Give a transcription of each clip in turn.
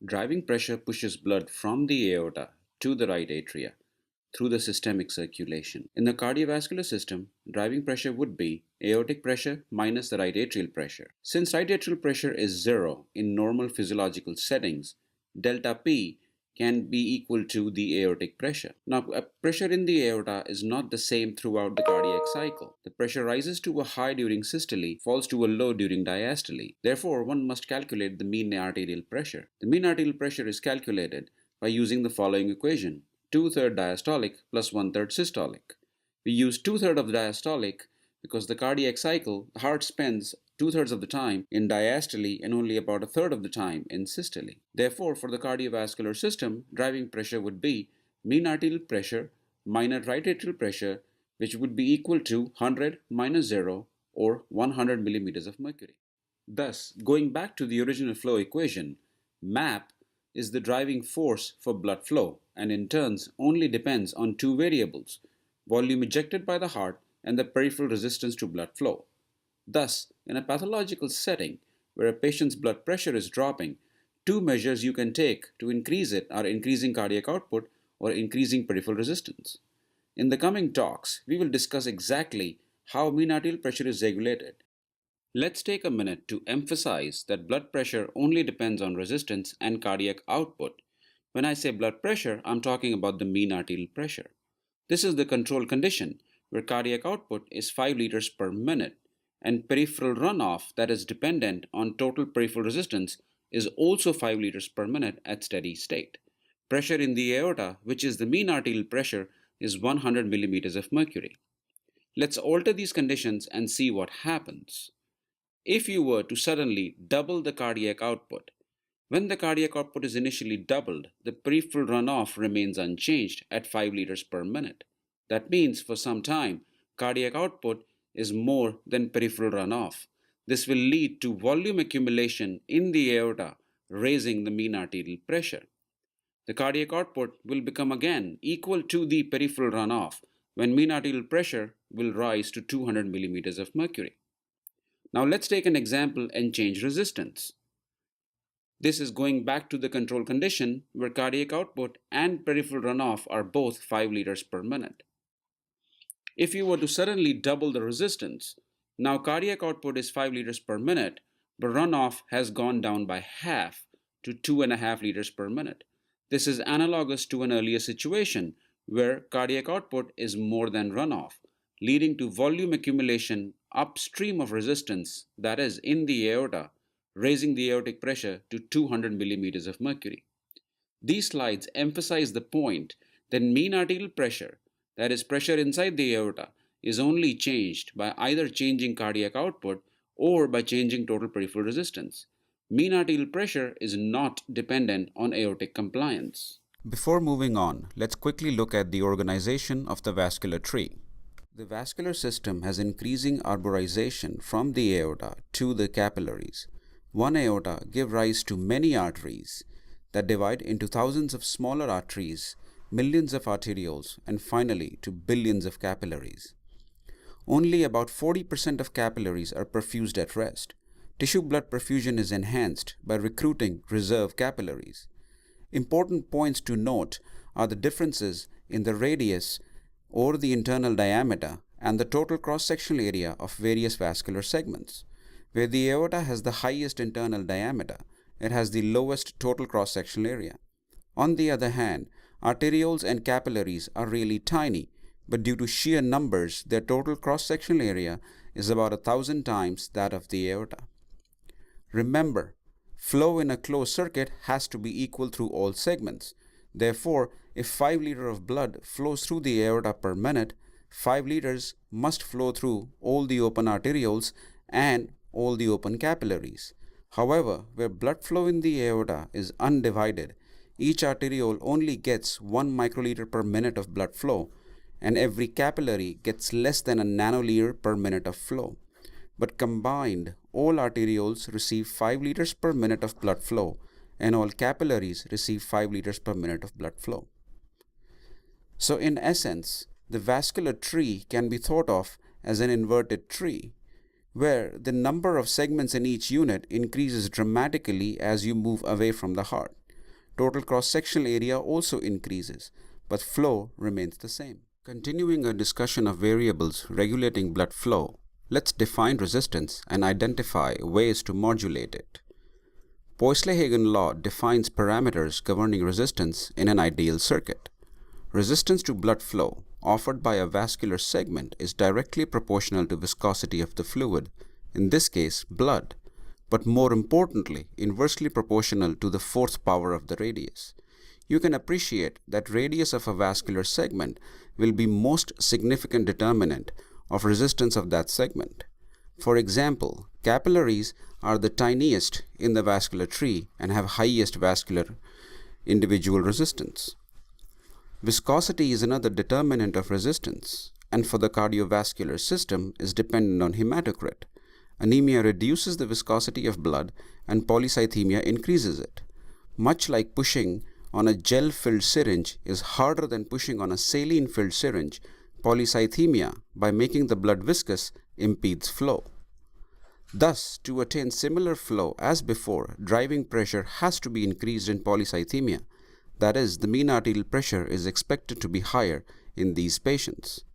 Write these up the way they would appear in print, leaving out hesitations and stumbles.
Driving pressure pushes blood from the aorta to the right atria through the systemic circulation. In the cardiovascular system, driving pressure would be aortic pressure minus the right atrial pressure. Since right atrial pressure is zero in normal physiological settings, delta P can be equal to the aortic pressure. Now, pressure in the aorta is not the same throughout the cardiac cycle. The pressure rises to a high during systole, falls to a low during diastole. Therefore, one must calculate the mean arterial pressure. The mean arterial pressure is calculated by using the following equation: 2/3 diastolic plus 1/3 systolic. We use 2/3 of diastolic because the cardiac cycle, the heart spends 2/3 of the time in diastole and only about a third of the time in systole. Therefore, for the cardiovascular system, driving pressure would be mean arterial pressure minus right atrial pressure, which would be equal to 100 minus 0, or 100 millimeters of mercury. Thus, going back to the original flow equation, MAP is the driving force for blood flow and in turn only depends on two variables: volume ejected by the heart and the peripheral resistance to blood flow. Thus, in a pathological setting where a patient's blood pressure is dropping, two measures you can take to increase it are increasing cardiac output or increasing peripheral resistance. In the coming talks, we will discuss exactly how mean arterial pressure is regulated. Let's take a minute to emphasize that blood pressure only depends on resistance and cardiac output. When I say blood pressure, I'm talking about the mean arterial pressure. This is the control condition where cardiac output is 5 liters per minute and peripheral runoff that is dependent on total peripheral resistance is also 5 liters per minute at steady state. Pressure in the aorta, which is the mean arterial pressure, is 100 millimeters of mercury. Let's alter these conditions and see what happens. If you were to suddenly double the cardiac output, when the cardiac output is initially doubled, the peripheral runoff remains unchanged at 5 liters per minute. That means for some time, cardiac output is more than peripheral runoff. This will lead to volume accumulation in the aorta, raising the mean arterial pressure. The cardiac output will become again equal to the peripheral runoff when mean arterial pressure will rise to 200 millimeters of mercury. Now let's take an example and change resistance. This is going back to the control condition where cardiac output and peripheral runoff are both 5 liters per minute. If you were to suddenly double the resistance, now cardiac output is 5 liters per minute, but runoff has gone down by half to 2.5 liters per minute. This is analogous to an earlier situation where cardiac output is more than runoff, leading to volume accumulation upstream of resistance, that is, in the aorta, raising the aortic pressure to 200 millimeters of mercury. These slides emphasize the point that mean arterial pressure, that is, pressure inside the aorta, is only changed by either changing cardiac output or by changing total peripheral resistance. Mean arterial pressure is not dependent on aortic compliance. Before moving on, let's quickly look at the organization of the vascular tree. The vascular system has increasing arborization from the aorta to the capillaries. One aorta gives rise to many arteries that divide into thousands of smaller arteries, millions of arterioles, and finally to billions of capillaries. Only about 40% of capillaries are perfused at rest. Tissue blood perfusion is enhanced by recruiting reserve capillaries. Important points to note are the differences in the radius or the internal diameter and the total cross-sectional area of various vascular segments. Where the aorta has the highest internal diameter, it has the lowest total cross-sectional area. On the other hand, arterioles and capillaries are really tiny, but due to sheer numbers, their total cross-sectional area is about 1,000 times that of the aorta. Remember, flow in a closed circuit has to be equal through all segments. Therefore, if 5 liters of blood flows through the aorta per minute, 5 liters must flow through all the open arterioles and all the open capillaries. However, where blood flow in the aorta is undivided, each arteriole only gets 1 microliter per minute of blood flow, and every capillary gets less than a nanoliter per minute of flow. But combined, all arterioles receive 5 liters per minute of blood flow, and all capillaries receive 5 liters per minute of blood flow. So in essence, the vascular tree can be thought of as an inverted tree, where the number of segments in each unit increases dramatically as you move away from the heart. total cross-sectional area also increases, but flow remains the same. Continuing a discussion of variables regulating blood flow, let's define resistance and identify ways to modulate it. Poiseuille-Hagen law defines parameters governing resistance in an ideal circuit. Resistance to blood flow offered by a vascular segment is directly proportional to viscosity of the fluid, in this case blood, but more importantly, inversely proportional to the fourth power of the radius. You can appreciate that radius of a vascular segment will be most significant determinant of resistance of that segment. For example, capillaries are the tiniest in the vascular tree and have highest vascular individual resistance. Viscosity is another determinant of resistance, and for the cardiovascular system is dependent on hematocrit. Anemia reduces the viscosity of blood and polycythemia increases it. Much like pushing on a gel-filled syringe is harder than pushing on a saline-filled syringe, polycythemia, by making the blood viscous, impedes flow. Thus, to attain similar flow as before, driving pressure has to be increased in polycythemia. That is, the mean arterial pressure is expected to be higher in these patients.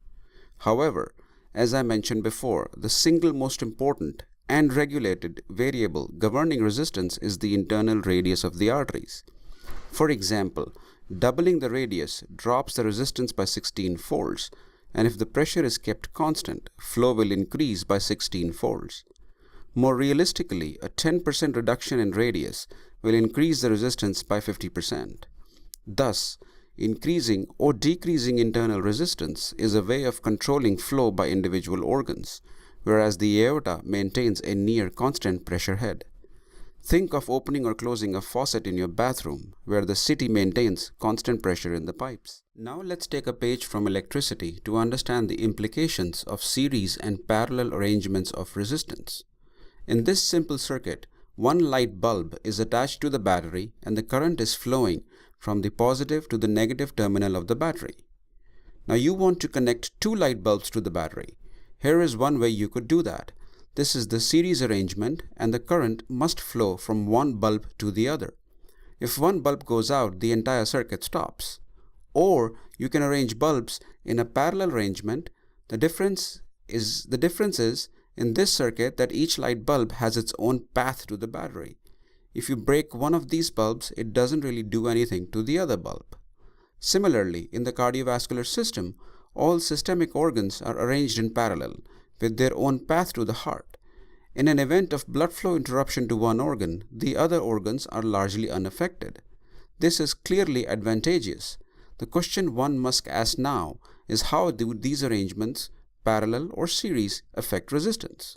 However, as I mentioned before, the single most important and regulated variable governing resistance is the internal radius of the arteries. For example, doubling the radius drops the resistance by 16 folds, and if the pressure is kept constant, flow will increase by 16 folds. More realistically, a 10% reduction in radius will increase the resistance by 50%. Thus, increasing or decreasing internal resistance is a way of controlling flow by individual organs, whereas the aorta maintains a near constant pressure head. Think of opening or closing a faucet in your bathroom, where the city maintains constant pressure in the pipes. Now let's take a page from electricity to understand the implications of series and parallel arrangements of resistance. In this simple circuit, one light bulb is attached to the battery and the current is flowing from the positive to the negative terminal of the battery. Now you want to connect two light bulbs to the battery. Here is one way you could do that. This is the series arrangement, and the current must flow from one bulb to the other. If one bulb goes out, the entire circuit stops. Or you can arrange bulbs in a parallel arrangement. The difference is in this circuit that each light bulb has its own path to the battery. If you break one of these bulbs, it doesn't really do anything to the other bulb. Similarly, in the cardiovascular system, all systemic organs are arranged in parallel with their own path to the heart. In an event of blood flow interruption to one organ, the other organs are largely unaffected. This is clearly advantageous. The question one must ask now is, how do these arrangements, parallel or series, affect resistance?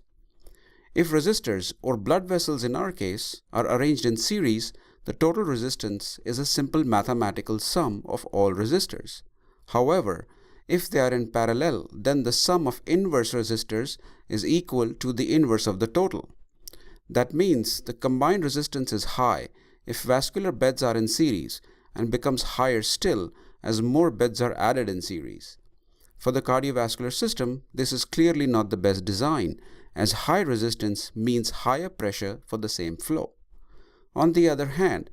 If resistors, or blood vessels in our case, are arranged in series, the total resistance is a simple mathematical sum of all resistors. However, if they are in parallel, then the sum of inverse resistors is equal to the inverse of the total. That means the combined resistance is high if vascular beds are in series, and becomes higher still as more beds are added in series. For the cardiovascular system, this is clearly not the best design, as high resistance means higher pressure for the same flow. On the other hand,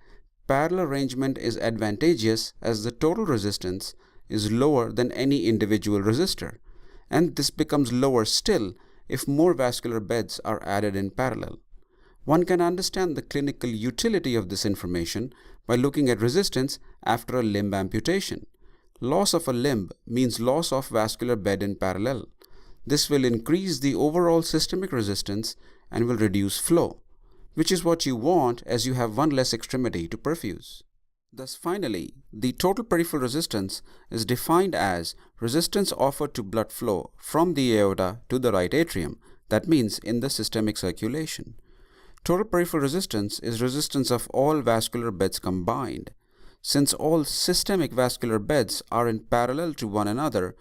parallel arrangement is advantageous as the total resistance is lower than any individual resistor, and this becomes lower still if more vascular beds are added in parallel. One can understand the clinical utility of this information by looking at resistance after a limb amputation. Loss of a limb means loss of vascular bed in parallel. This will increase the overall systemic resistance and will reduce flow, which is what you want as you have one less extremity to perfuse. Thus finally, the total peripheral resistance is defined as resistance offered to blood flow from the aorta to the right atrium, that means in the systemic circulation. Total peripheral resistance is resistance of all vascular beds combined. Since all systemic vascular beds are in parallel to one another,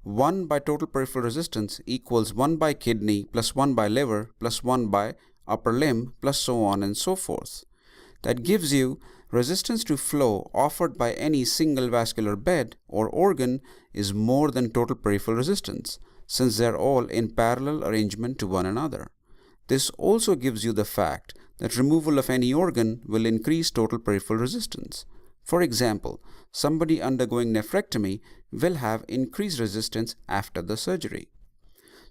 1 by total peripheral resistance equals 1 by kidney plus 1 by liver plus 1 by upper limb plus so on and so forth. That gives you resistance to flow offered by any single vascular bed or organ is more than total peripheral resistance, since they are all in parallel arrangement to one another. This also gives you the fact that removal of any organ will increase total peripheral resistance. For example, somebody undergoing nephrectomy will have increased resistance after the surgery.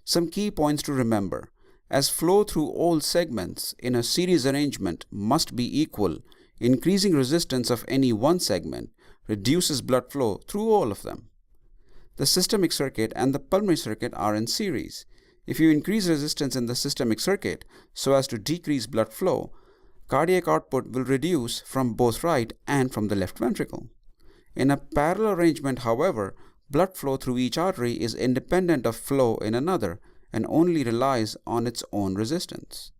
Some key points to remember. As flow through all segments in a series arrangement must be equal, increasing resistance of any one segment reduces blood flow through all of them. The systemic circuit and the pulmonary circuit are in series. If you increase resistance in the systemic circuit so as to decrease blood flow, cardiac output will reduce from both right and from the left ventricle. In a parallel arrangement, however, blood flow through each artery is independent of flow in another and only relies on its own resistance.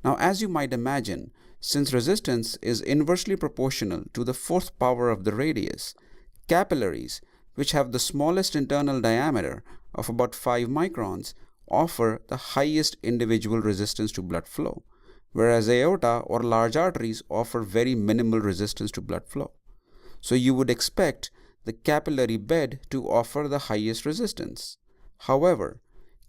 Now, as you might imagine, since resistance is inversely proportional to the fourth power of the radius, capillaries, which have the smallest internal diameter of about 5 microns, offer the highest individual resistance to blood flow, whereas aorta or large arteries offer very minimal resistance to blood flow. So you would expect the capillary bed to offer the highest resistance. However,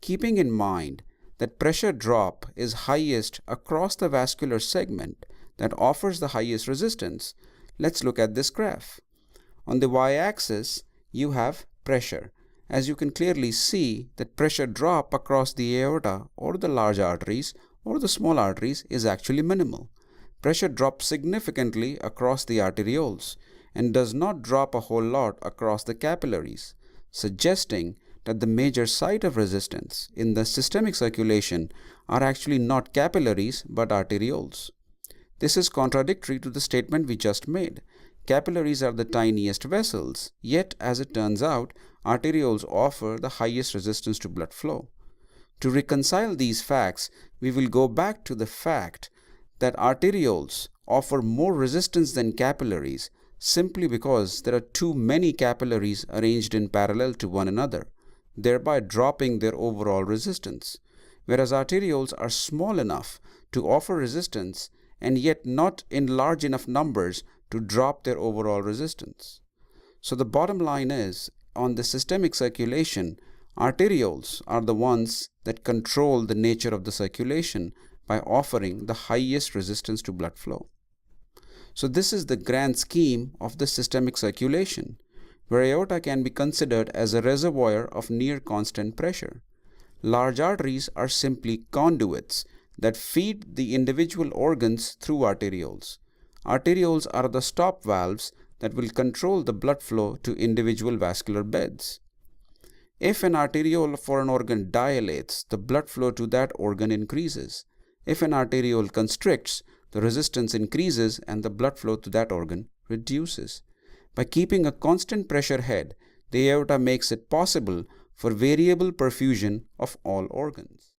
keeping in mind that pressure drop is highest across the vascular segment that offers the highest resistance, let's look at this graph. On the y-axis, you have pressure. As you can clearly see that pressure drop across the aorta or the large arteries or the small arteries is actually minimal. Pressure drops significantly across the arterioles and does not drop a whole lot across the capillaries, suggesting that the major site of resistance in the systemic circulation are actually not capillaries but arterioles. This is contradictory to the statement we just made. Capillaries are the tiniest vessels, yet as it turns out, arterioles offer the highest resistance to blood flow. To reconcile these facts, we will go back to the fact that arterioles offer more resistance than capillaries simply because there are too many capillaries arranged in parallel to one another, thereby dropping their overall resistance, whereas arterioles are small enough to offer resistance and yet not in large enough numbers to drop their overall resistance. So the bottom line is, on the systemic circulation, arterioles are the ones that control the nature of the circulation by offering the highest resistance to blood flow. So this is the grand scheme of the systemic circulation, where aorta can be considered as a reservoir of near constant pressure. Large arteries are simply conduits that feed the individual organs through arterioles. Arterioles are the stop valves that will control the blood flow to individual vascular beds. If an arteriole for an organ dilates, the blood flow to that organ increases. If an arteriole constricts, the resistance increases and the blood flow to that organ reduces. By keeping a constant pressure head, the aorta makes it possible for variable perfusion of all organs.